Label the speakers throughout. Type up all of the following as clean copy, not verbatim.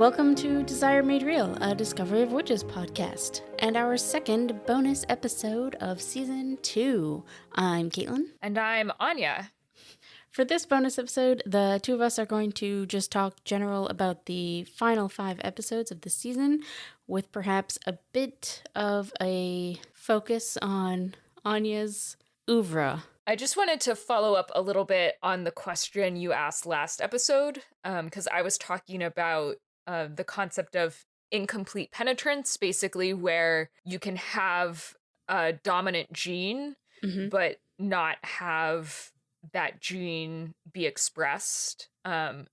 Speaker 1: Welcome to Desire Made Real, a Discovery of Witches podcast, and our second bonus episode of Season 2. I'm Caitlin.
Speaker 2: And I'm Anya.
Speaker 1: For this bonus episode, the two of us are going to just talk general about the final 5 episodes of the season, with perhaps a bit of a focus on Anya's oeuvre.
Speaker 2: I just wanted to follow up a little bit on the question you asked last episode, because I was talking about the concept of incomplete penetrance, basically where you can have a dominant gene, but not have that gene be expressed.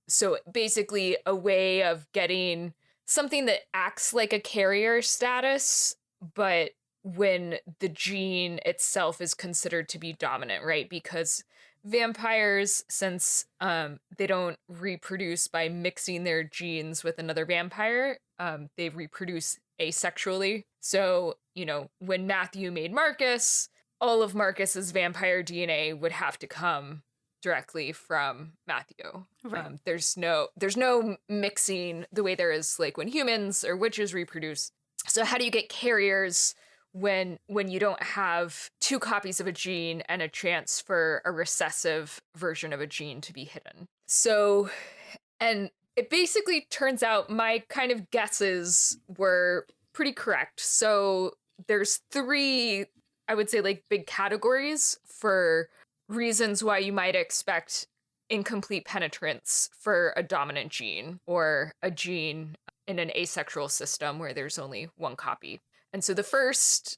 Speaker 2: So basically a way of getting something that acts like a carrier status, but when the gene itself is considered to be dominant, right? Because vampires, since they don't reproduce by mixing their genes with another vampire, they reproduce asexually. So, when Matthew made Marcus, all of Marcus's vampire DNA would have to come directly from Matthew.
Speaker 1: Right.
Speaker 2: There's no mixing the way there is like when humans or witches reproduce. So how do you get carriers when you don't have 2 copies of a gene and a chance for a recessive version of a gene to be hidden? So, and it basically turns out my kind of guesses were pretty correct. So there's 3, I would say, like big categories for reasons why you might expect incomplete penetrance for a dominant gene or a gene in an asexual system where there's only 1 copy. And so the first,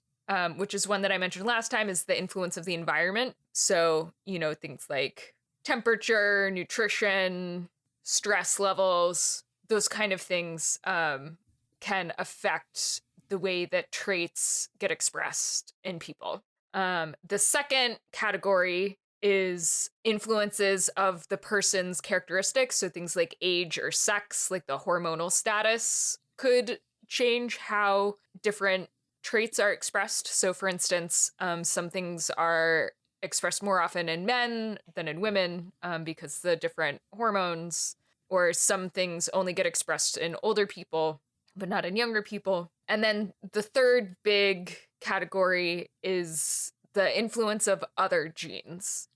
Speaker 2: which is one that I mentioned last time, is the influence of the environment. So, things like temperature, nutrition, stress levels, those kind of things can affect the way that traits get expressed in people. The second category is influences of the person's characteristics. So things like age or sex, like the hormonal status, could change how different traits are expressed. So for instance, some things are expressed more often in men than in women because the different hormones, or some things only get expressed in older people, but not in younger people. And then the third big category is the influence of other genes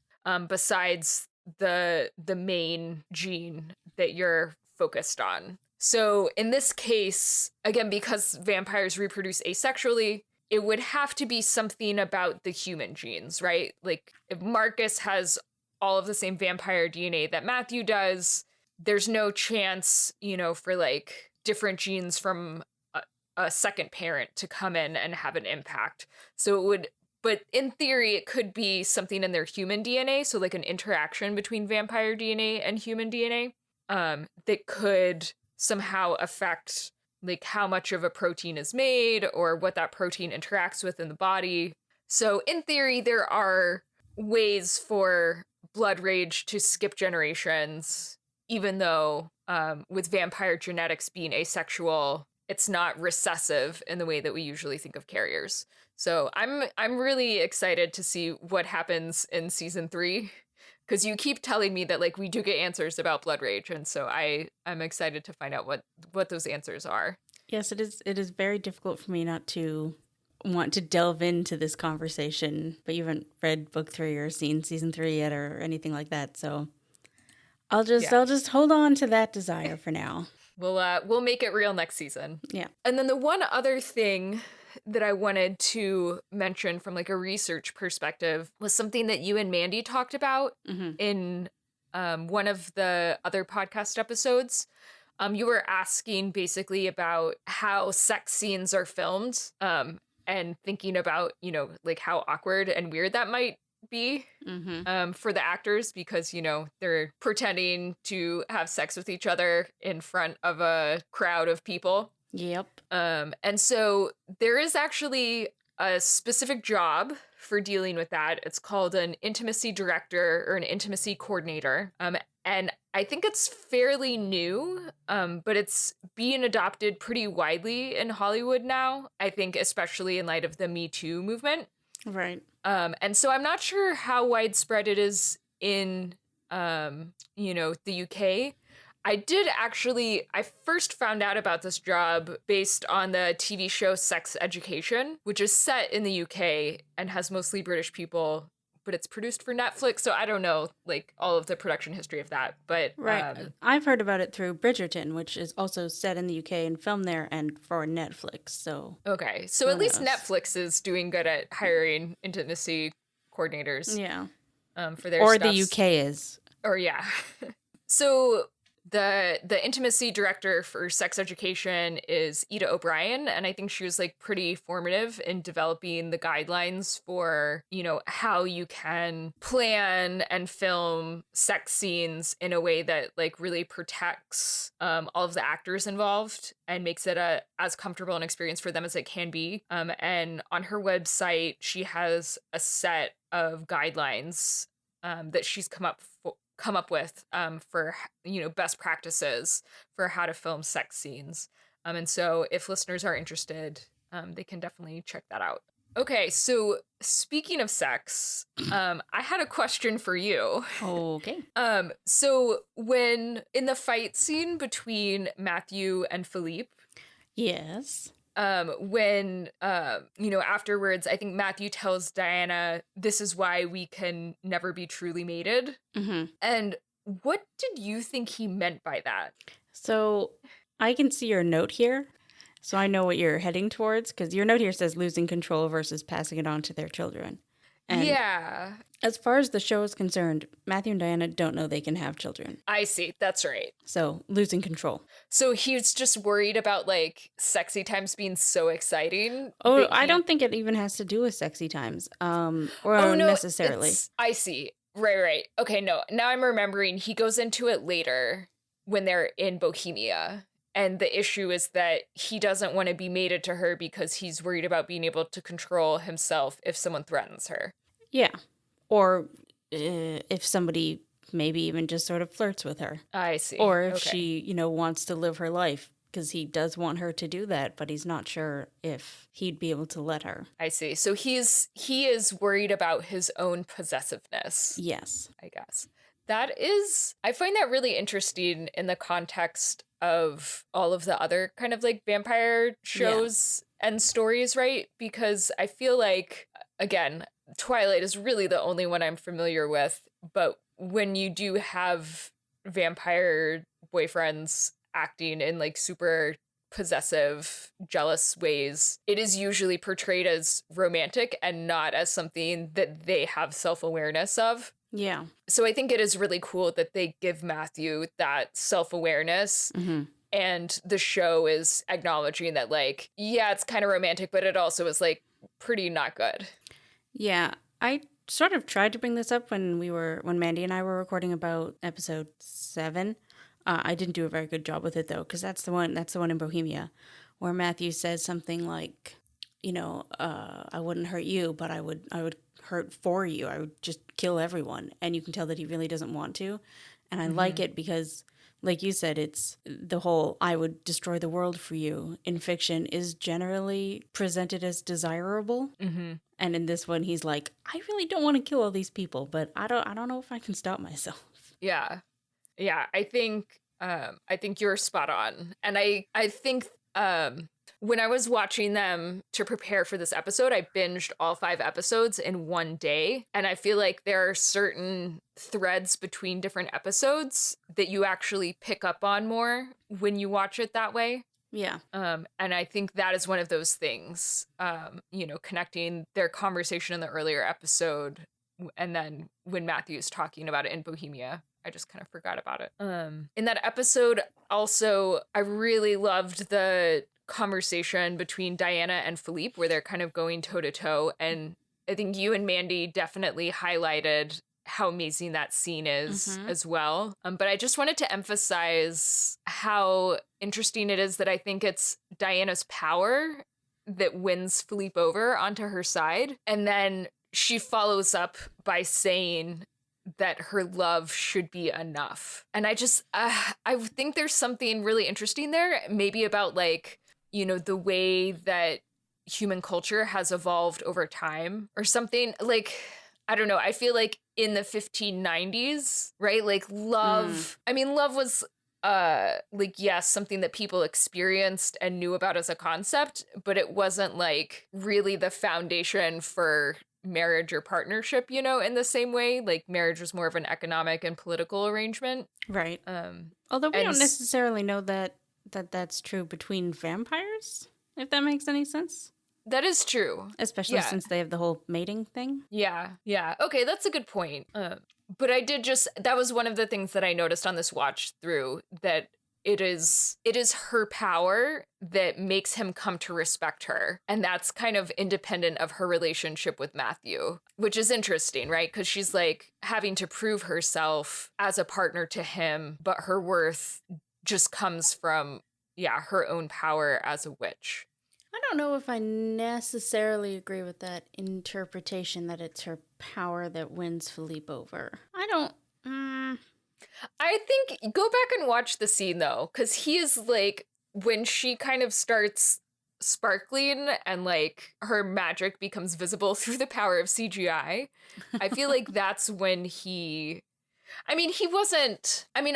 Speaker 2: besides the main gene that you're focused on. So in this case, again, because vampires reproduce asexually, it would have to be something about the human genes, right? Like if Marcus has all of the same vampire DNA that Matthew does, there's no chance, for like different genes from a second parent to come in and have an impact. So it would, but in theory, it could be something in their human DNA. So like an interaction between vampire DNA and human DNA that could somehow affect like how much of a protein is made or what that protein interacts with in the body. So in theory, there are ways for blood rage to skip generations, even though with vampire genetics being asexual, it's not recessive in the way that we usually think of carriers. So I'm really excited to see what happens in season 3. Because you keep telling me that like we do get answers about blood rage, and so I'm excited to find out what those answers are.
Speaker 1: Yes, it is very difficult for me not to want to delve into this conversation, but you haven't read book 3 or seen season 3 yet or anything like that. So I'll just hold on to that desire for now.
Speaker 2: We'll make it real next season.
Speaker 1: Yeah.
Speaker 2: And then the one other thing that I wanted to mention from like a research perspective was something that you and Mandy talked about in one of the other podcast episodes. You were asking basically about how sex scenes are filmed and thinking about, like how awkward and weird that might be for the actors because, they're pretending to have sex with each other in front of a crowd of people.
Speaker 1: Yep.
Speaker 2: And so there is actually a specific job for dealing with that. It's called an intimacy director or an intimacy coordinator. And I think it's fairly new, but it's being adopted pretty widely in Hollywood now, I think, especially in light of the Me Too movement.
Speaker 1: Right.
Speaker 2: And so I'm not sure how widespread it is in, the UK. I first found out about this job based on the TV show Sex Education, which is set in the UK and has mostly British people, but it's produced for Netflix. So I don't know, like, all of the production history of that. But
Speaker 1: Right. I've heard about it through Bridgerton, which is also set in the UK and filmed there and for Netflix. So
Speaker 2: okay. So at least Netflix is doing good at hiring intimacy coordinators.
Speaker 1: Yeah.
Speaker 2: For their
Speaker 1: or
Speaker 2: stuffs.
Speaker 1: the UK is.
Speaker 2: Or yeah. So the intimacy director for Sex Education is Ida O'Brien, and I think she was like pretty formative in developing the guidelines for, you know, how you can plan and film sex scenes in a way that like really protects all of the actors involved and makes it as comfortable an experience for them as it can be. And on her website, she has a set of guidelines that she's come up with for, you know, best practices for how to film sex scenes. And so if listeners are interested, they can definitely check that out. Okay, so speaking of sex, I had a question for you.
Speaker 1: Okay.
Speaker 2: So when in the fight scene between Matthew and Philippe,
Speaker 1: Yes.
Speaker 2: When you know, afterwards, I think Matthew tells Diana, "This is why we can never be truly mated."
Speaker 1: Mm-hmm.
Speaker 2: And what did you think he meant by that?
Speaker 1: So I can see your note here, so I know what you're heading towards, because your note here says losing control versus passing it on to their children. And
Speaker 2: yeah.
Speaker 1: as far as the show is concerned, Matthew and Diana don't know they can have children.
Speaker 2: I see. That's right.
Speaker 1: So losing control.
Speaker 2: So he's just worried about like sexy times being so exciting.
Speaker 1: Oh, I don't think it even has to do with sexy times. Or necessarily.
Speaker 2: I see. Right. Okay, no. Now I'm remembering he goes into it later when they're in Bohemia. And the issue is that he doesn't want to be mated to her because he's worried about being able to control himself if someone threatens her.
Speaker 1: Yeah. Or if somebody maybe even just sort of flirts with her.
Speaker 2: I see.
Speaker 1: Or if she, you know, wants to live her life, because he does want her to do that, but he's not sure if he'd be able to let her.
Speaker 2: I see. So he is worried about his own possessiveness.
Speaker 1: Yes.
Speaker 2: I guess. I find that really interesting in the context of all of the other kind of like vampire shows and stories, right? Because I feel like, again, Twilight is really the only one I'm familiar with, but when you do have vampire boyfriends acting in like super possessive, jealous ways, it is usually portrayed as romantic and not as something that they have self-awareness of.
Speaker 1: Yeah.
Speaker 2: So I think it is really cool that they give Matthew that self-awareness.
Speaker 1: Mm-hmm.
Speaker 2: And the show is acknowledging that, like, yeah, it's kind of romantic, but it also is like pretty not good.
Speaker 1: Yeah. I sort of tried to bring this up when Mandy and I were recording about episode 7. I didn't do a very good job with it though, because that's the one in Bohemia where Matthew says something like, you know, I wouldn't hurt you, but I would hurt for you. I would just kill everyone. And you can tell that he really doesn't want to. And I like it because, like you said, it's the whole I would destroy the world for you in fiction is generally presented as desirable.
Speaker 2: Mm-hmm.
Speaker 1: And in this one, he's like, I really don't want to kill all these people, but I don't know if I can stop myself.
Speaker 2: Yeah. I think you're spot on. And I think when I was watching them to prepare for this episode, I binged all 5 episodes in one day. And I feel like there are certain threads between different episodes that you actually pick up on more when you watch it that way.
Speaker 1: Yeah.
Speaker 2: And I think that is one of those things, you know, connecting their conversation in the earlier episode. And then when Matthew's talking about it in Bohemia, I just kind of forgot about it. In that episode, also, I really loved the conversation between Diana and Philippe where they're kind of going toe to toe. And I think you and Mandy definitely highlighted how amazing that scene is as well. But I just wanted to emphasize how interesting it is that I think it's Diana's power that wins Philippe over onto her side. And then she follows up by saying that her love should be enough. And I just, I think there's something really interesting there, maybe about like, you know, the way that human culture has evolved over time or something. Like, I don't know, I feel like in the 1590s, right? Like love, I mean, love was like, yes, something that people experienced and knew about as a concept, but it wasn't like really the foundation for marriage or partnership, you know, in the same way. Like, marriage was more of an economic and political arrangement.
Speaker 1: Right. Although we
Speaker 2: And
Speaker 1: don't necessarily know that's true between vampires, if that makes any sense.
Speaker 2: that is true.
Speaker 1: Especially since they have the whole mating thing.
Speaker 2: Yeah. Okay, that's a good point. But I did that was one of the things that I noticed on this watch through, that it is her power that makes him come to respect her. And that's kind of independent of her relationship with Matthew, which is interesting, right? Because she's like having to prove herself as a partner to him, but her worth just comes from, her own power as a witch.
Speaker 1: I don't know if I necessarily agree with that interpretation that it's her power that wins Philippe over.
Speaker 2: I think go back and watch the scene though, because he is like, when she kind of starts sparkling and like her magic becomes visible through the power of CGI, I feel like that's when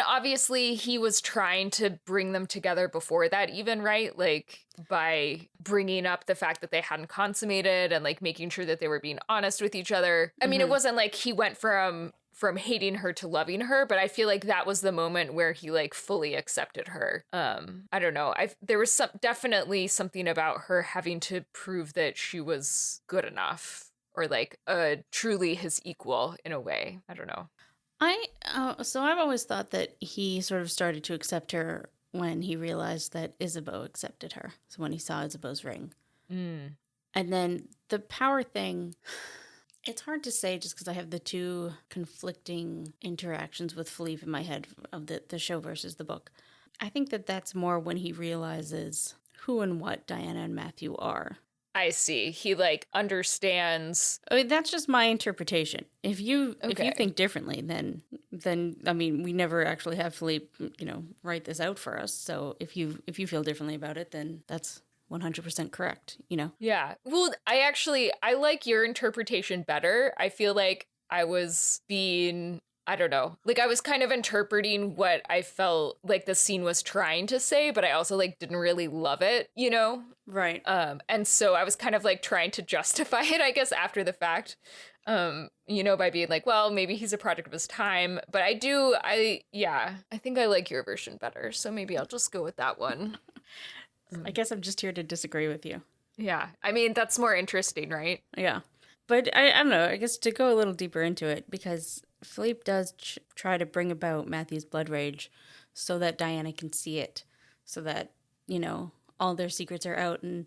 Speaker 2: obviously he was trying to bring them together before that even, right? Like by bringing up the fact that they hadn't consummated and like making sure that they were being honest with each other. I mean, it wasn't like he went from hating her to loving her, but I feel like that was the moment where he like fully accepted her. I don't know. There was definitely something about her having to prove that she was good enough, or like truly his equal in a way. I don't know.
Speaker 1: So I've always thought that he sort of started to accept her when he realized that Isabeau accepted her. So when he saw Isabeau's ring. And then the power thing, it's hard to say just because I have the two conflicting interactions with Philippe in my head of the show versus the book. I think that that's more when he realizes who and what Diana and Matthew are.
Speaker 2: I see. He like understands.
Speaker 1: I mean, that's just my interpretation. If you think differently, then I mean, we never actually have Philippe, write this out for us. So if you feel differently about it, then that's 100% correct,
Speaker 2: Yeah. Well, I like your interpretation better. I feel like I was being, I don't know, like I was kind of interpreting what I felt like the scene was trying to say, but I also like didn't really love it,
Speaker 1: Right.
Speaker 2: And so I was kind of like trying to justify it, I guess, after the fact, by being like, well, maybe he's a product of his time. But I think I like your version better. So maybe I'll just go with that one.
Speaker 1: I guess I'm just here to disagree with you.
Speaker 2: Yeah. I mean, that's more interesting, right?
Speaker 1: Yeah. But I don't know, I guess to go a little deeper into it, because Philippe does try to bring about Matthew's blood rage so that Diana can see it, so that, all their secrets are out. And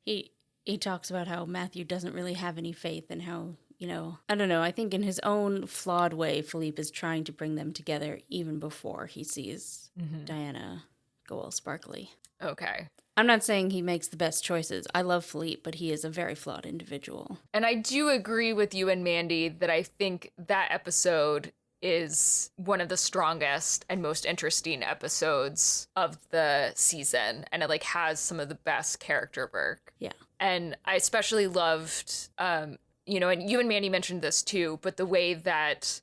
Speaker 1: he talks about how Matthew doesn't really have any faith and how, I don't know, I think in his own flawed way, Philippe is trying to bring them together even before he sees Diana go all sparkly.
Speaker 2: Okay.
Speaker 1: I'm not saying he makes the best choices. I love Philippe, but he is a very flawed individual.
Speaker 2: And I do agree with you and Mandy that I think that episode is one of the strongest and most interesting episodes of the season. And it like has some of the best character work.
Speaker 1: Yeah.
Speaker 2: And I especially loved, and you and Mandy mentioned this too, but the way that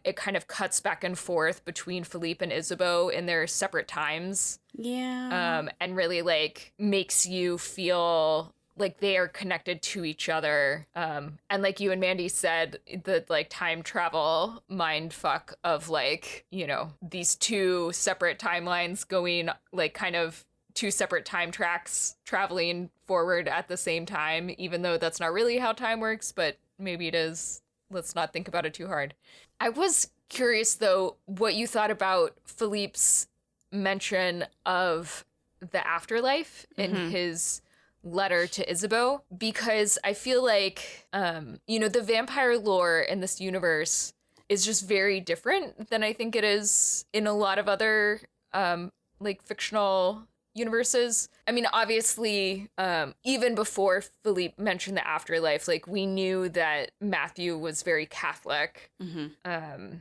Speaker 2: it kind of cuts back and forth between Philippe and Isabeau in their separate times.
Speaker 1: Yeah.
Speaker 2: And really like makes you feel like they are connected to each other. And like you and Mandy said, the like time travel mind fuck of like, these two separate timelines going like kind of two separate time tracks traveling forward at the same time, even though that's not really how time works, but maybe it is. Let's not think about it too hard. I was curious though, what you thought about Philippe's mention of the afterlife in his letter to Isabeau, because I feel like, the vampire lore in this universe is just very different than I think it is in a lot of other, like fictional universes. I mean, obviously, even before Philippe mentioned the afterlife, like we knew that Matthew was very Catholic,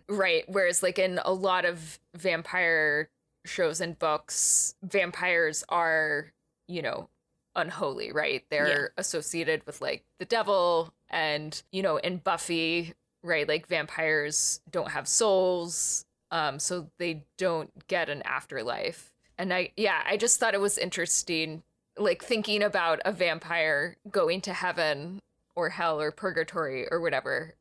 Speaker 2: right? Whereas like in a lot of vampire shows and books, vampires are, unholy, right? They're associated with like the devil, and, in Buffy, right? Like vampires don't have souls. so they don't get an afterlife. And I just thought it was interesting, like thinking about a vampire going to heaven or hell or purgatory or whatever.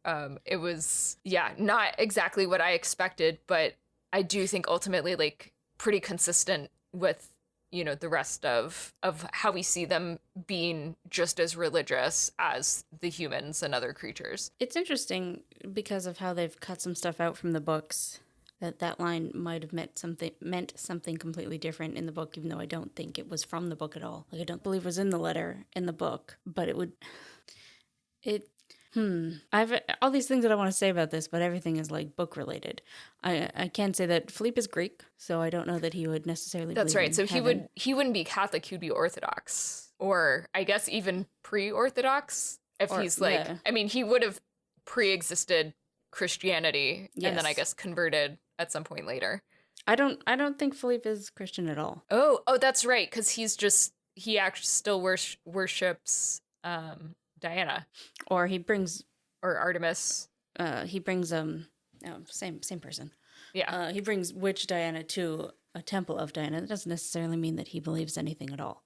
Speaker 2: It was, not exactly what I expected, but I do think ultimately like pretty consistent with, the rest of how we see them being just as religious as the humans and other creatures.
Speaker 1: It's interesting because of how they've cut some stuff out from the books. That line might have meant something completely different in the book, even though I don't think it was from the book at all. Like, I don't believe it was in the letter in the book, but I've all these things that I want to say about this, but everything is like book related. I can say that Philippe is Greek, so I don't know that he would necessarily.
Speaker 2: That's right. So
Speaker 1: heaven.
Speaker 2: he wouldn't be Catholic. He'd be Orthodox, or I guess even pre-Orthodox. I mean, he would have pre-existed Christianity, and then I guess converted at some point later.
Speaker 1: I don't think Philippe is Christian at all.
Speaker 2: Oh, that's right, because he actually still worships Diana,
Speaker 1: or he brings
Speaker 2: Artemis.
Speaker 1: He brings same person.
Speaker 2: Yeah.
Speaker 1: He brings witch Diana to a temple of Diana. That doesn't necessarily mean that he believes anything at all.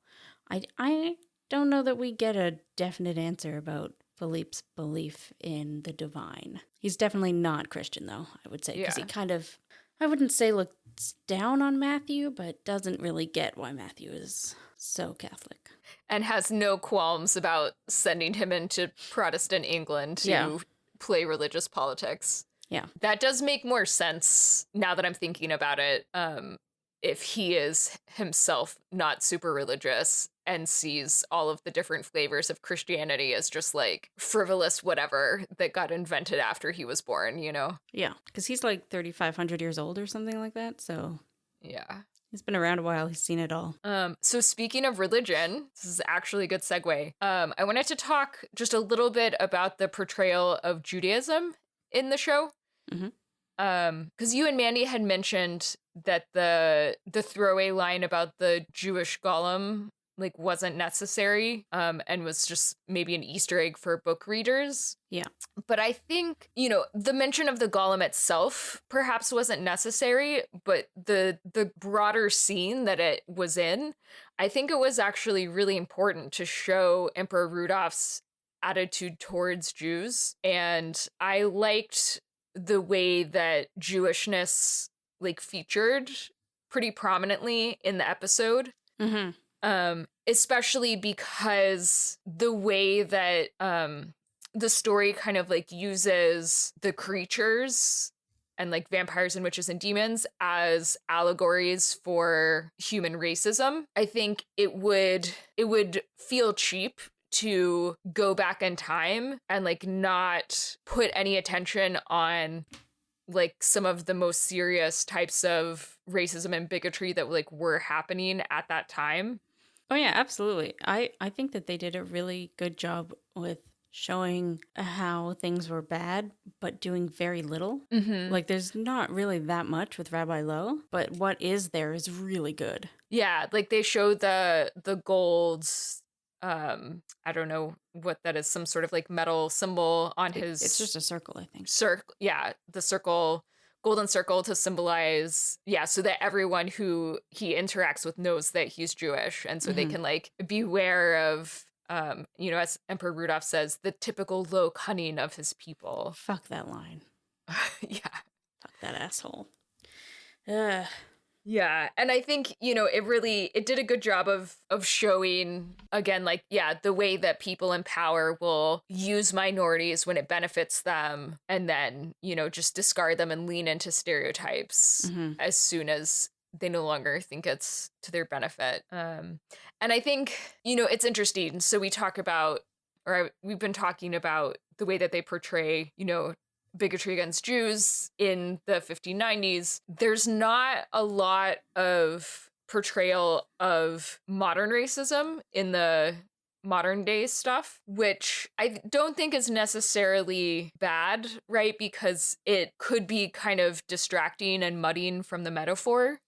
Speaker 1: I don't know that we get a definite answer about Philippe's belief in the divine. He's definitely not Christian, though, I would say, because he kind of, I wouldn't say looks down on Matthew, but doesn't really get why Matthew is so Catholic.
Speaker 2: And has no qualms about sending him into Protestant England to play religious politics.
Speaker 1: Yeah.
Speaker 2: That does make more sense now that I'm thinking about it. If he is himself not super religious and sees all of the different flavors of Christianity as just like frivolous whatever that got invented after he was born,
Speaker 1: Yeah, because he's like 3,500 years old or something like that, so...
Speaker 2: Yeah.
Speaker 1: He's been around a while. He's seen it all.
Speaker 2: So speaking of religion, this is actually a good segue. I wanted to talk just a little bit about the portrayal of Judaism in the show.
Speaker 1: Mm-hmm.
Speaker 2: Because you and Mandy had mentioned that the throwaway line about the Jewish golem like wasn't necessary, and was just maybe an Easter egg for book readers.
Speaker 1: Yeah.
Speaker 2: But I think, the mention of the golem itself perhaps wasn't necessary, but the broader scene that it was in, I think it was actually really important to show Emperor Rudolph's attitude towards Jews. And I liked the way that Jewishness like featured pretty prominently in the episode.
Speaker 1: Mm-hmm.
Speaker 2: Especially because the way that the story kind of like uses the creatures and like vampires and witches and demons as allegories for human racism. I think it would feel cheap to go back in time and like not put any attention on like some of the most serious types of racism and bigotry that like were happening at that time.
Speaker 1: Oh yeah, absolutely. I think that they did a really good job with showing how things were bad, but doing very little.
Speaker 2: Mm-hmm.
Speaker 1: Like, there's not really that much with Rabbi Lowe, but what is there is really good.
Speaker 2: Yeah, like they showed the gold, I don't know what that is, some sort of like metal symbol on his...
Speaker 1: It's just a circle, I think.
Speaker 2: The circle... golden circle to symbolize, so that everyone who he interacts with knows that he's Jewish. And so they can like beware of, as Emperor Rudolph says, the typical low cunning of his people.
Speaker 1: Fuck that line.
Speaker 2: Yeah.
Speaker 1: Fuck that asshole. Ugh.
Speaker 2: Yeah. And I think, it did a good job of showing, again, like, the way that people in power will use minorities when it benefits them and then, just discard them and lean into stereotypes as soon as they no longer think it's to their benefit. And I think, it's interesting. So we've been talking about the way that they portray, bigotry against Jews in the 1590s. There's not a lot of portrayal of modern racism in the modern day stuff, which I don't think is necessarily bad, right? Because it could be kind of distracting and muddying from the metaphor.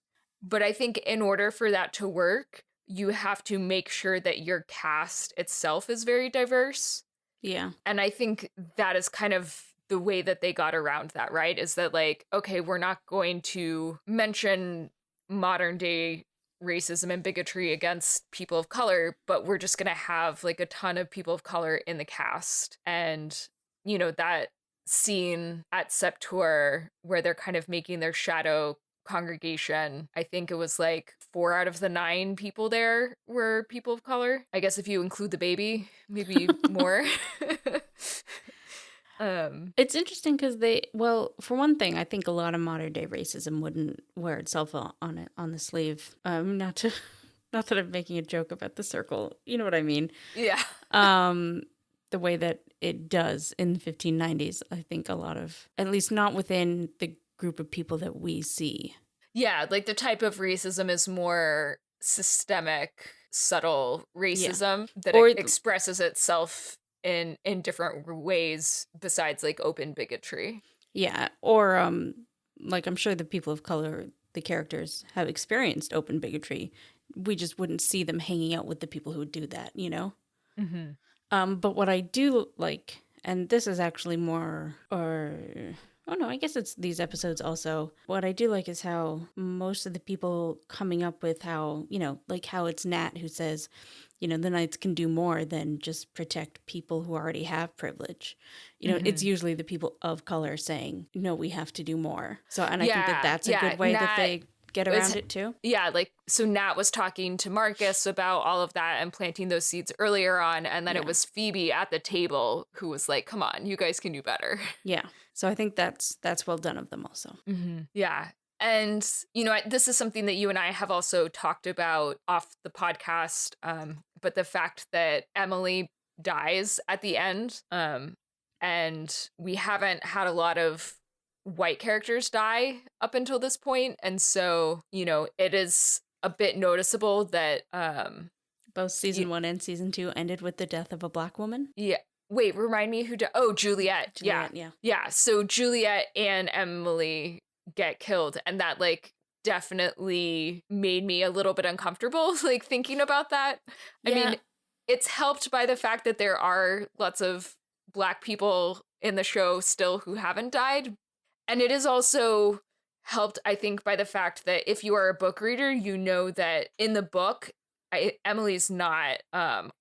Speaker 2: But I think in order for that to work, you have to make sure that your cast itself is very diverse.
Speaker 1: Yeah.
Speaker 2: And I think that is kind of the way that they got around that, right? Is that like, okay, we're not going to mention modern day racism and bigotry against people of color, but we're just going to have like a ton of people of color in the cast. And, you know, that scene at Septour where they're kind of making their shadow congregation, I think it was like 4 out of the 9 people there were people of color. I guess if you include the baby, maybe more.
Speaker 1: It's interesting because for one thing, I think a lot of modern day racism wouldn't wear itself on the sleeve. Not that I'm making a joke about the circle, you know what I mean?
Speaker 2: Yeah.
Speaker 1: The way that it does in the 1590s, I think a lot of, at least not within the group of people that we see.
Speaker 2: Yeah, like the type of racism is more systemic, subtle racism that expresses itself in different ways besides like open bigotry.
Speaker 1: Yeah, or like I'm sure the people of color, the characters have experienced open bigotry. We just wouldn't see them hanging out with the people who would do that, you know?
Speaker 2: Mm-hmm.
Speaker 1: But what I do like, and this is actually more, oh no, I guess it's these episodes also. What I do like is how most of the people coming up with how, you know, like how it's Nat who says, you know, the Knights can do more than just protect people who already have privilege. You know, it's usually the people of color saying, no, we have to do more. So, and I think that that's a good way that they get around it too.
Speaker 2: Yeah, like, so Nat was talking to Marcus about all of that and planting those seeds earlier on, and then it was Phoebe at the table who was like, come on, you guys can do better.
Speaker 1: Yeah. So I think that's well done of them also.
Speaker 2: Mm-hmm. Yeah. And, you know, this is something that you and I have also talked about off the podcast, but the fact that Emily dies at the end, and we haven't had a lot of white characters die up until this point. And so, you know, it is a bit noticeable that
Speaker 1: both season 1 and season 2 ended with the death of a Black woman.
Speaker 2: Yeah. Wait, remind me who died? Oh, Juliet. Yeah. Yeah. So Juliet and Emily get killed, and that like definitely made me a little bit uncomfortable, like thinking about that. I mean, it's helped by the fact that there are lots of Black people in the show still who haven't died. And it is also helped, I think, by the fact that if you are a book reader, you know that in the book, Emily's not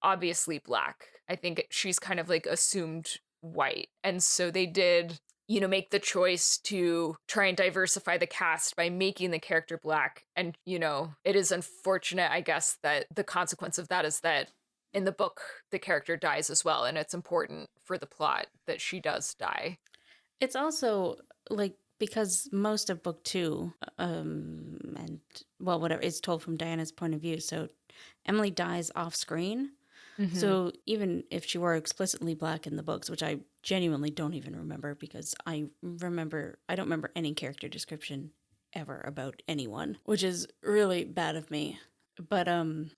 Speaker 2: obviously Black. I think she's kind of like assumed white. And so they did, you know, make the choice to try and diversify the cast by making the character Black. And, you know, it is unfortunate, I guess, that the consequence of that is that in the book, the character dies as well. And it's important for the plot that she does die.
Speaker 1: It's also like, because most of book 2, and well, whatever, is told from Diana's point of view. So Emily dies off screen. Mm-hmm. So even if she were explicitly Black in the books, which I genuinely don't even remember, because I don't remember any character description ever about anyone, which is really bad of me. But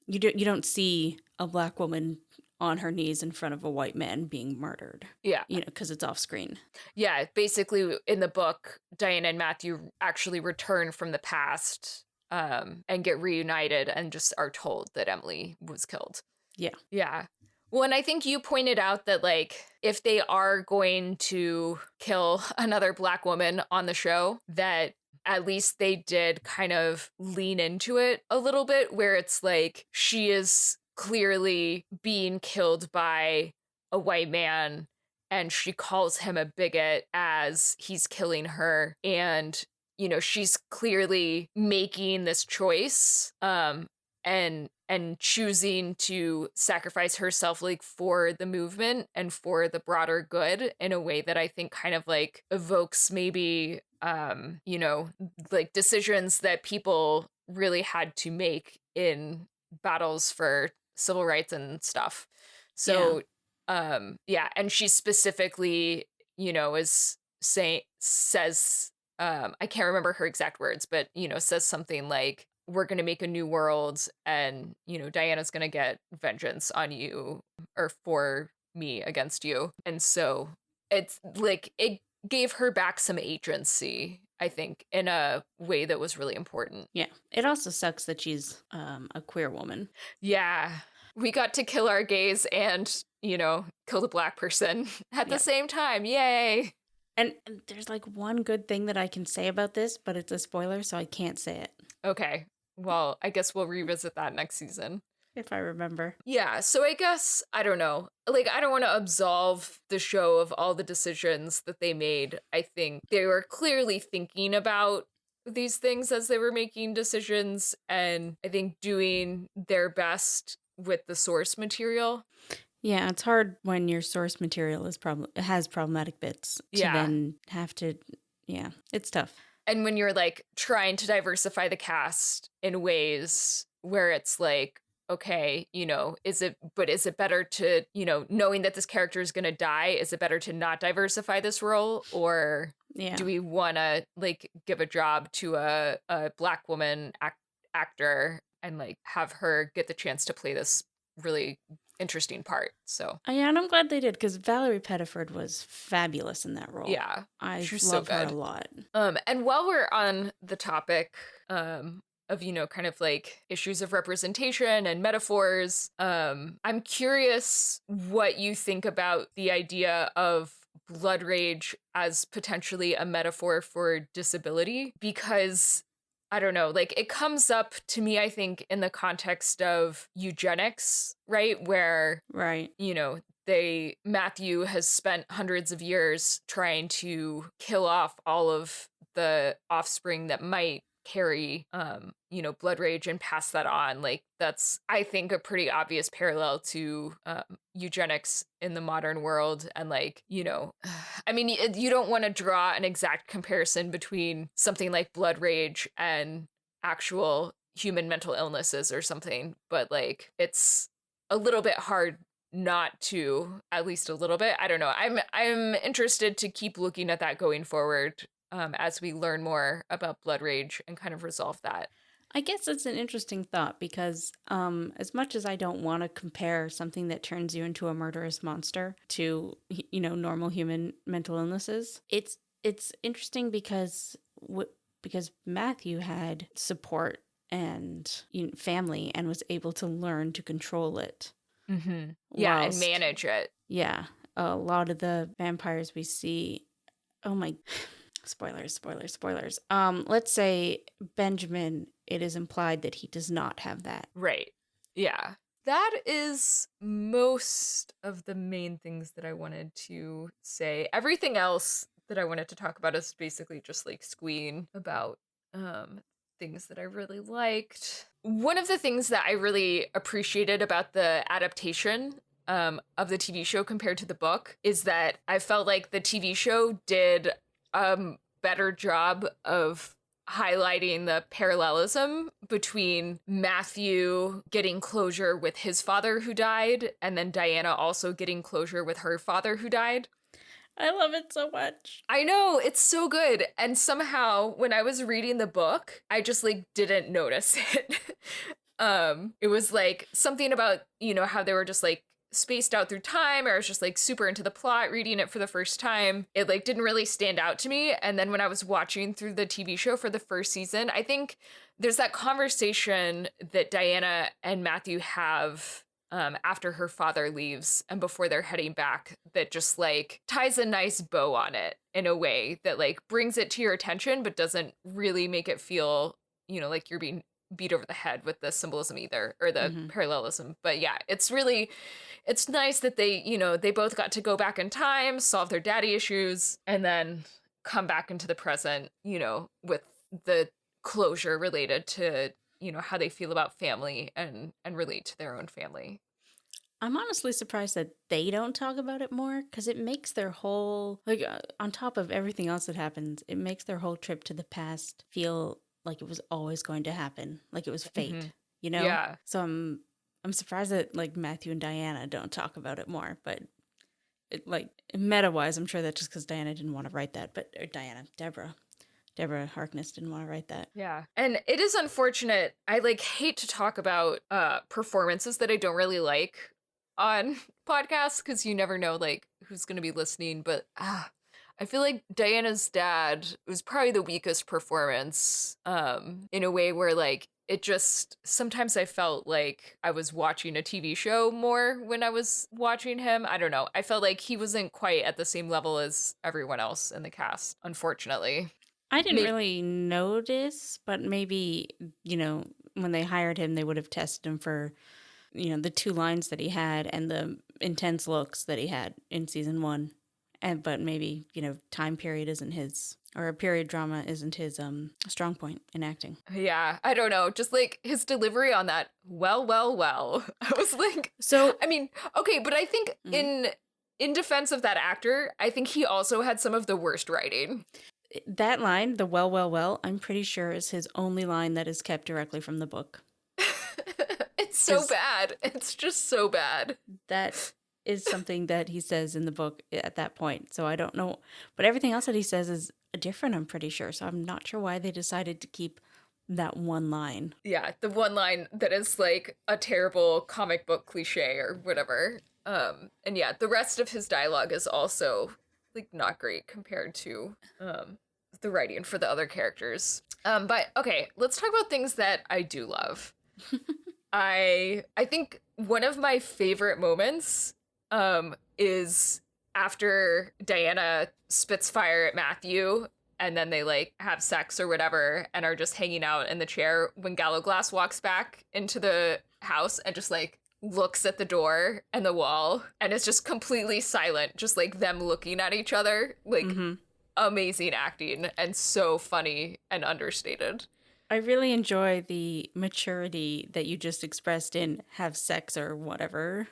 Speaker 1: you don't see a Black woman on her knees in front of a white man being murdered. Yeah. You know, because it's off screen.
Speaker 2: Yeah, basically in the book, Diana and Matthew actually return from the past and get reunited and just are told that Emily was killed. Yeah. Yeah. Well, and I think you pointed out that, like, if they are going to kill another Black woman on the show, that at least they did kind of lean into it a little bit, where it's like she is clearly being killed by a white man and she calls him a bigot as he's killing her. And, you know, she's clearly making this choice and choosing to sacrifice herself, like, for the movement and for the broader good in a way that I think kind of like evokes maybe, you know, like decisions that people really had to make in battles for civil rights and stuff. So, yeah. And she specifically, you know, says, I can't remember her exact words, but, you know, says something like, we're going to make a new world and, you know, Diana's going to get vengeance on you or for me against you. And so it's like, it gave her back some agency, I think, in a way that was really important.
Speaker 1: Yeah. It also sucks that she's a queer woman.
Speaker 2: Yeah. We got to kill our gays and, you know, kill the Black person at the same time. Yay.
Speaker 1: And there's like one good thing that I can say about this, but it's a spoiler, so I can't say it
Speaker 2: Okay. Well, I guess we'll revisit that next season.
Speaker 1: if I remember.
Speaker 2: Yeah, so I guess, I don't know. Like, I don't want to absolve the show of all the decisions that they made. I think they were clearly thinking about these things as they were making decisions, and I think doing their best with the source material.
Speaker 1: Yeah, it's hard when your source material has problematic bits to
Speaker 2: Yeah.
Speaker 1: then have to. Yeah, it's tough.
Speaker 2: And when you're like trying to diversify the cast in ways where it's like, okay, is it better to, knowing that this character is going to die, is it better to not diversify this role? Or do we want to like give a job to a Black woman actor and like have her get the chance to play this really interesting part? So
Speaker 1: yeah, and I'm glad they did, because Valerie Pettiford was fabulous in that role.
Speaker 2: Yeah,
Speaker 1: I
Speaker 2: she's
Speaker 1: love
Speaker 2: so
Speaker 1: her
Speaker 2: good.
Speaker 1: a lot.
Speaker 2: And while we're on the topic of kind of like issues of representation and metaphors, I'm curious what you think about the idea of blood rage as potentially a metaphor for disability, because I don't know, like it comes up to me, I think, in the context of eugenics, right? Where,
Speaker 1: Right.
Speaker 2: Matthew has spent hundreds of years trying to kill off all of the offspring that might carry, blood rage and pass that on. Like that's, I think, a pretty obvious parallel to eugenics in the modern world. And like, I mean, you don't want to draw an exact comparison between something like blood rage and actual human mental illnesses or something, but like it's a little bit hard not to, at least a little bit. I don't know. I'm interested to keep looking at that going forward, as we learn more about blood rage and kind of resolve that.
Speaker 1: I guess it's an interesting thought, because as much as I don't want to compare something that turns you into a murderous monster to, normal human mental illnesses, it's interesting because Matthew had support and family and was able to learn to control it.
Speaker 2: Mm-hmm. Yeah, and manage it.
Speaker 1: Yeah, a lot of the vampires we see. Oh my. Spoilers. Let's say Benjamin, it is implied that he does not have that.
Speaker 2: Right. Yeah. That is most of the main things that I wanted to say. Everything else that I wanted to talk about is basically just like squeeing about things that I really liked. One of the things that I really appreciated about the adaptation of the TV show compared to the book is that I felt like the TV show did better job of highlighting the parallelism between Matthew getting closure with his father who died, and then Diana also getting closure with her father who died.
Speaker 1: I love it so much.
Speaker 2: I know, it's so good. And somehow when I was reading the book, I just like didn't notice it. It was like something about, how they were just like spaced out through time, or I was just like super into the plot reading it for the first time. It like didn't really stand out to me. And then when I was watching through the TV show for the first season, I think there's that conversation that Diana and Matthew have after her father leaves and before they're heading back, that just like ties a nice bow on it in a way that like brings it to your attention, but doesn't really make it feel, like you're being beat over the head with the symbolism either, or the parallelism. But yeah, it's nice that they, they both got to go back in time, solve their daddy issues, and then come back into the present, with the closure related to, how they feel about family and relate to their own family.
Speaker 1: I'm honestly surprised that they don't talk about it more, because it makes their whole, like, on top of everything else that happens, it makes their whole trip to the past feel like it was always going to happen, like it was fate,
Speaker 2: Yeah.
Speaker 1: So I'm surprised that like Matthew and Diana don't talk about it more, but like meta-wise, I'm sure that's just because Diana didn't want to write that, Deborah Harkness didn't want to write that.
Speaker 2: Yeah. And it is unfortunate. I like hate to talk about performances that I don't really like on podcasts, because you never know like who's going to be listening, but I feel like Diana's dad was probably the weakest performance, in a way where like it just sometimes I felt like I was watching a TV show more when I was watching him. I don't know. I felt like he wasn't quite at the same level as everyone else in the cast, unfortunately.
Speaker 1: I didn't really notice, but maybe, when they hired him, they would have tested him for, the 2 lines that he had and the intense looks that he had in season 1. But maybe, time period isn't his, or a period drama isn't his strong point in acting.
Speaker 2: Yeah, I don't know. Just like his delivery on that, well. I was like,
Speaker 1: so
Speaker 2: I mean, okay, but I think in defense of that actor, I think he also had some of the worst writing.
Speaker 1: That line, the well, I'm pretty sure is his only line that is kept directly from the book.
Speaker 2: It's so bad. It's just so bad.
Speaker 1: That is something that he says in the book at that point. So I don't know. But everything else that he says is different, I'm pretty sure. So I'm not sure why they decided to keep that one line.
Speaker 2: Yeah, the one line that is like a terrible comic book cliche or whatever. And yeah, the rest of his dialogue is also like not great compared to the writing for the other characters. But okay, let's talk about things that I do love. I think one of my favorite moments is after Diana spits fire at Matthew and then they like have sex or whatever and are just hanging out in the chair when Gallowglass walks back into the house and just like looks at the door and the wall and it's just completely silent, just like them looking at each other. Like amazing acting and so funny and understated.
Speaker 1: I really enjoy the maturity that you just expressed in have sex or whatever.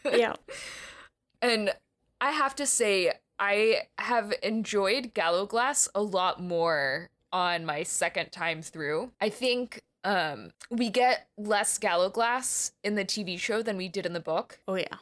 Speaker 2: Yeah. And I have to say, I have enjoyed Gallowglass a lot more on my second time through. I think we get less Gallowglass in the TV show than we did in the book.
Speaker 1: Oh, yeah.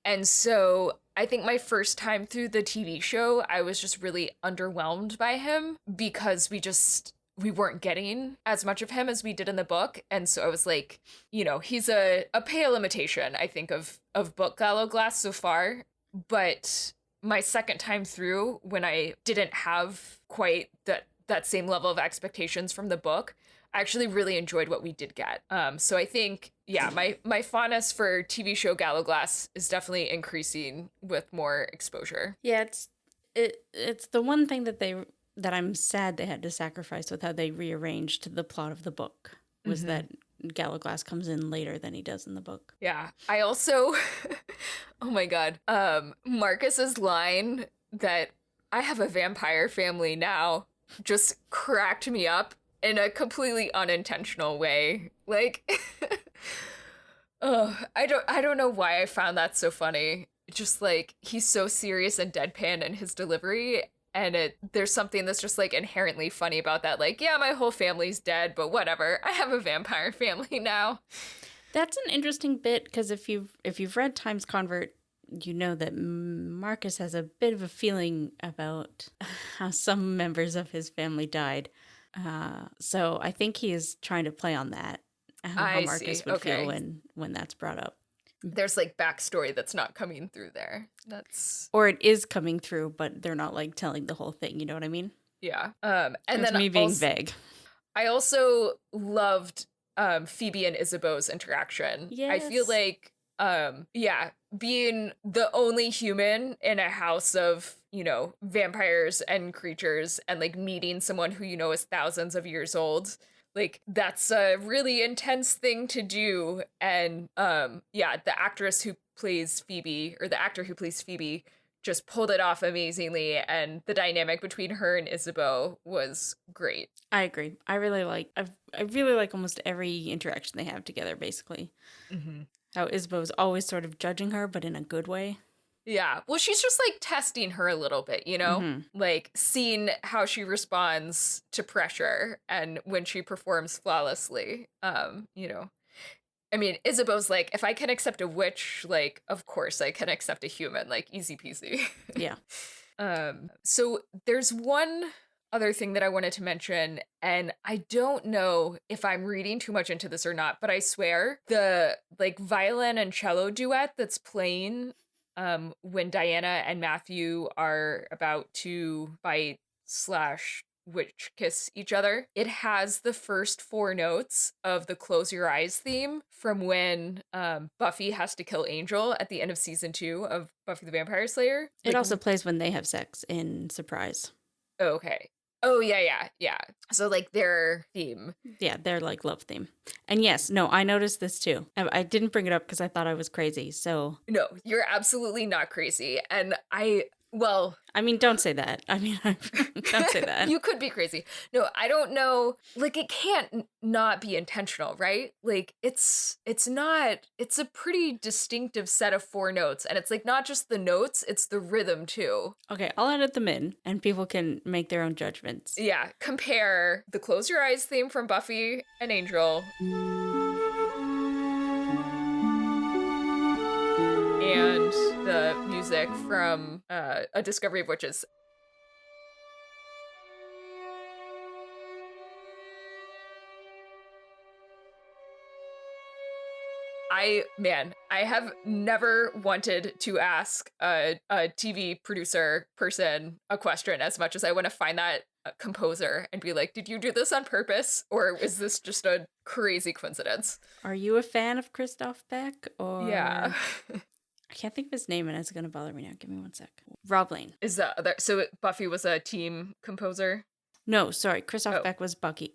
Speaker 2: And so I think my first time through the TV show, I was just really underwhelmed by him because we weren't getting as much of him as we did in the book. And so I was like, he's a pale imitation, I think, of book Gallowglass so far. But my second time through, when I didn't have quite that same level of expectations from the book, I actually really enjoyed what we did get. So I think, yeah, my fondness for TV show Gallowglass is definitely increasing with more exposure.
Speaker 1: Yeah, it's the one thing that I'm sad they had to sacrifice with how they rearranged the plot of the book was that Gallowglass comes in later than he does in the book.
Speaker 2: Yeah. I also, oh my God, Marcus's line that I have a vampire family now just cracked me up in a completely unintentional way. Like, I don't know why I found that so funny. Just like, he's so serious and deadpan in his delivery. And there's something that's just like inherently funny about that. Like, yeah, my whole family's dead, but whatever. I have a vampire family now.
Speaker 1: That's an interesting bit because if you've read Times Convert, you know that Marcus has a bit of a feeling about how some members of his family died. So I think he is trying to play on that, how Marcus would feel when that's brought up.
Speaker 2: There's like backstory that's not coming through there.
Speaker 1: Or it is coming through, but they're not like telling the whole thing. You know what I mean?
Speaker 2: Yeah. And then
Speaker 1: me being vague.
Speaker 2: I also loved Phoebe and Isabeau's interaction.
Speaker 1: Yes.
Speaker 2: I feel like, being the only human in a house of, vampires and creatures and like meeting someone who is thousands of years old. Like, that's a really intense thing to do. And, the actress who plays Phoebe, or the actor who plays Phoebe, just pulled it off amazingly. And the dynamic between her and Isabeau was great.
Speaker 1: I agree. I really like almost every interaction they have together, basically. Mm-hmm. How Isabeau's always sort of judging her, but in a good way.
Speaker 2: Yeah. Well, she's just like testing her a little bit, like seeing how she responds to pressure and when she performs flawlessly, I mean, Isabeau's like, if I can accept a witch, like, of course I can accept a human, like easy peasy.
Speaker 1: Yeah.
Speaker 2: So there's one other thing that I wanted to mention, and I don't know if I'm reading too much into this or not, but I swear the like violin and cello duet that's playing when Diana and Matthew are about to bite slash witch kiss each other. It has the first 4 notes of the Close Your Eyes theme from when Buffy has to kill Angel at the end of season 2 of Buffy the Vampire Slayer.
Speaker 1: It also plays when they have sex in Surprise.
Speaker 2: Okay. Oh, yeah. So, like, their theme.
Speaker 1: Yeah, their, like, love theme. And yes, no, I noticed this too. I didn't bring it up because I thought I was crazy, so...
Speaker 2: No, you're absolutely not crazy. And
Speaker 1: I mean, don't say that. I mean, don't say that.
Speaker 2: You could be crazy. No, I don't know. Like, it can't not be intentional, right? Like, it's a pretty distinctive set of 4 notes. And it's, like, not just the notes, it's the rhythm, too.
Speaker 1: Okay, I'll edit them in, and people can make their own judgments.
Speaker 2: Yeah, compare the Close Your Eyes theme from Buffy and Angel and the music from A Discovery of Witches. I have never wanted to ask a TV producer person a question as much as I want to find that composer and be like, did you do this on purpose? Or is this just a crazy coincidence?
Speaker 1: Are you a fan of Christoph Beck? Or...
Speaker 2: Yeah.
Speaker 1: I can't think of his name, and it's going to bother me now. Give me one sec. Rob Lane.
Speaker 2: Is that other? So Buffy was a team composer?
Speaker 1: No, sorry. Christoph Beck was Bucky.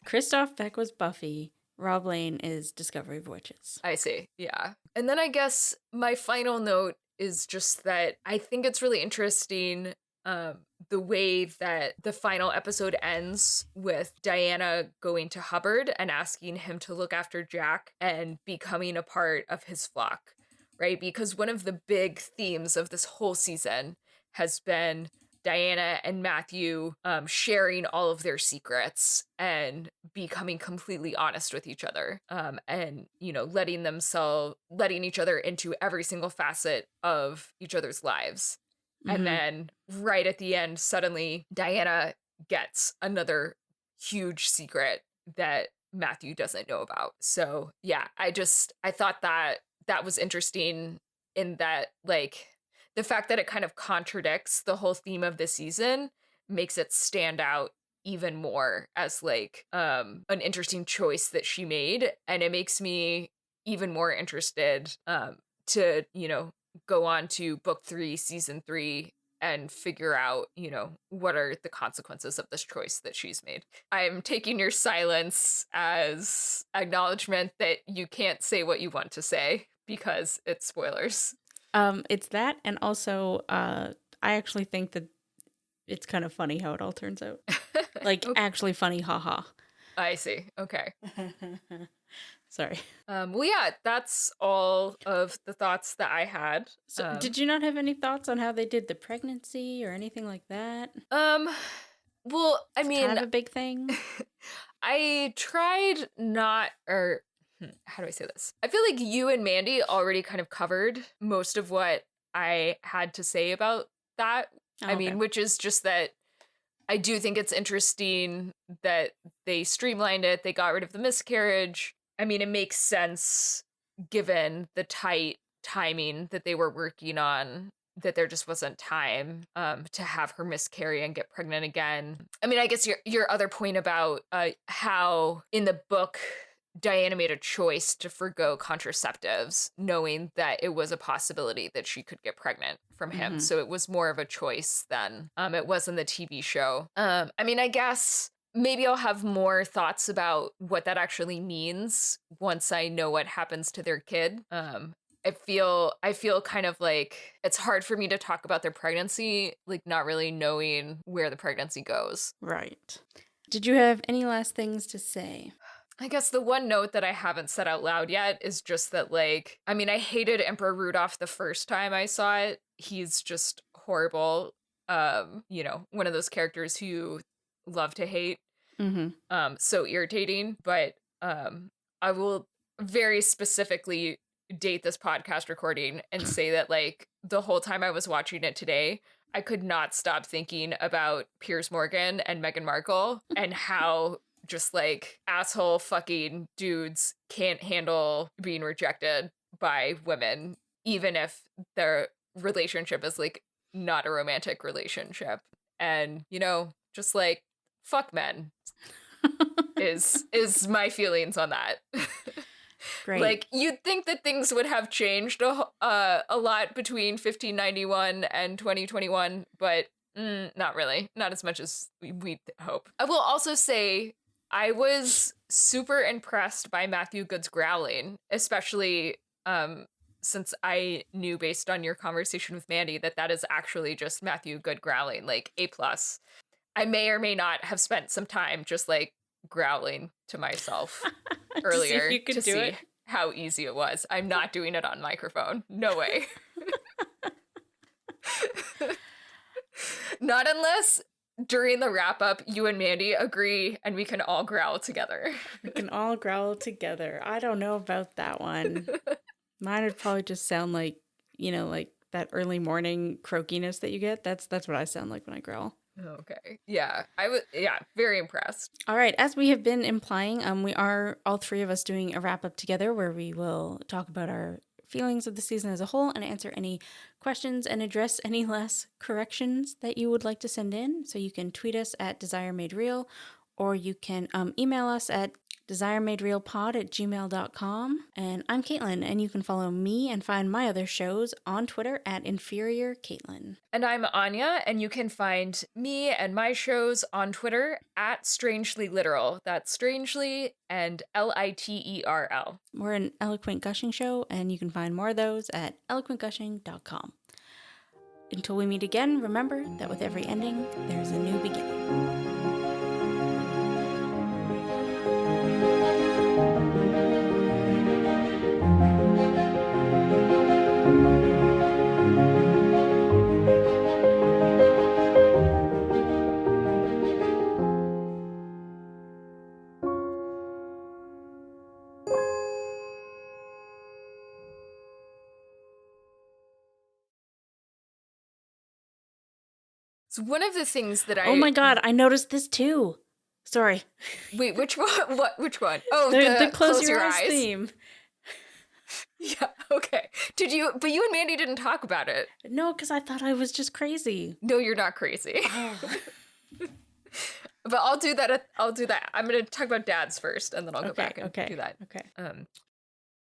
Speaker 1: Christoph Beck was Buffy. Rob Lane is Discovery of Witches.
Speaker 2: I see. Yeah. And then I guess my final note is just that I think it's really interesting the way that the final episode ends with Diana going to Hubbard and asking him to look after Jack and becoming a part of his flock, right? Because one of the big themes of this whole season has been Diana and Matthew sharing all of their secrets and becoming completely honest with each other, and, you know, letting each other into every single facet of each other's lives. Mm-hmm. And then right at the end, suddenly Diana gets another huge secret that Matthew doesn't know about. So yeah, I thought that was interesting in that, like, the fact that it kind of contradicts the whole theme of the season makes it stand out even more as, like, an interesting choice that she made. And it makes me even more interested to, you know, go on to book 3, season 3, and figure out, you know, what are the consequences of this choice that she's made. I'm taking your silence as acknowledgement that you can't say what you want to say because it's spoilers.
Speaker 1: It's that, and also, I actually think that it's kind of funny how it all turns out. Like, okay. Actually funny, haha.
Speaker 2: I see. Okay.
Speaker 1: Sorry.
Speaker 2: Well, yeah, that's all of the thoughts that I had.
Speaker 1: So, did you not have any thoughts on how they did the pregnancy or anything like that?
Speaker 2: Well, I mean,
Speaker 1: kind of a big thing.
Speaker 2: I tried how do I say this? I feel like you and Mandy already kind of covered most of what I had to say about that. Oh, I mean, which is just that I do think it's interesting that they streamlined it. They got rid of the miscarriage. I mean, it makes sense given the tight timing that they were working on, that there just wasn't time to have her miscarry and get pregnant again. I mean, I guess your other point about how in the book Diana made a choice to forgo contraceptives, knowing that it was a possibility that she could get pregnant from him. Mm-hmm. So it was more of a choice than it was in the TV show. I mean, I guess maybe I'll have more thoughts about what that actually means once I know what happens to their kid. I feel kind of like it's hard for me to talk about their pregnancy, like not really knowing where the pregnancy goes.
Speaker 1: Right. Did you have any last things to say?
Speaker 2: I guess the one note that I haven't said out loud yet is just that, like, I mean, I hated Emperor Rudolph the first time I saw it. He's just horrible. You know, one of those characters who you love to hate. Mm-hmm. So irritating. But I will very specifically date this podcast recording and say that, like, the whole time I was watching it today, I could not stop thinking about Piers Morgan and Meghan Markle and how just, like, asshole fucking dudes can't handle being rejected by women even if their relationship is like not a romantic relationship. And, you know, just like fuck men is my feelings on that.
Speaker 1: Great.
Speaker 2: Like, you'd think that things would have changed a lot between 1591 and 2021, but not really. Not as much as we'd hope. I will also say I was super impressed by Matthew Good's growling, especially since I knew based on your conversation with Mandy that is actually just Matthew Good growling, like A+. I may or may not have spent some time just like growling to myself earlier to see how easy it was. I'm not doing it on microphone. No way. Not unless during the wrap up, you and Mandy agree and we can all growl together.
Speaker 1: We can all growl together. I don't know about that one. Mine would probably just sound like, you know, like that early morning croakiness that you get. That's what I sound like when I growl.
Speaker 2: Okay. Yeah. Very impressed.
Speaker 1: All right. As we have been implying, we are all three of us doing a wrap up together where we will talk about our feelings of the season as a whole and answer any questions and address any last corrections that you would like to send in. So you can tweet us at DesireMadeReal, or you can email us at desiremaderealpod@gmail.com. And I'm Caitlin, and you can follow me and find my other shows on Twitter at InferiorCaitlin.
Speaker 2: And I'm Anya, and you can find me and my shows on Twitter at Strangely Literal. That's Strangely and LITERL.
Speaker 1: We're an eloquent gushing show, and you can find more of those at eloquentgushing.com. Until we meet again, remember that with every ending, there's a new beginning.
Speaker 2: So one of the things that
Speaker 1: Oh my god, I noticed this too. Sorry.
Speaker 2: Wait, which one? What? Which one? Oh,
Speaker 1: the close your eyes theme.
Speaker 2: Yeah, okay. But you and Mandy didn't talk about it.
Speaker 1: No, because I thought I was just crazy.
Speaker 2: No, you're not crazy.
Speaker 1: Oh.
Speaker 2: But I'll do that. I'm going to talk about dads first, and then I'll go back and do that.
Speaker 1: Okay.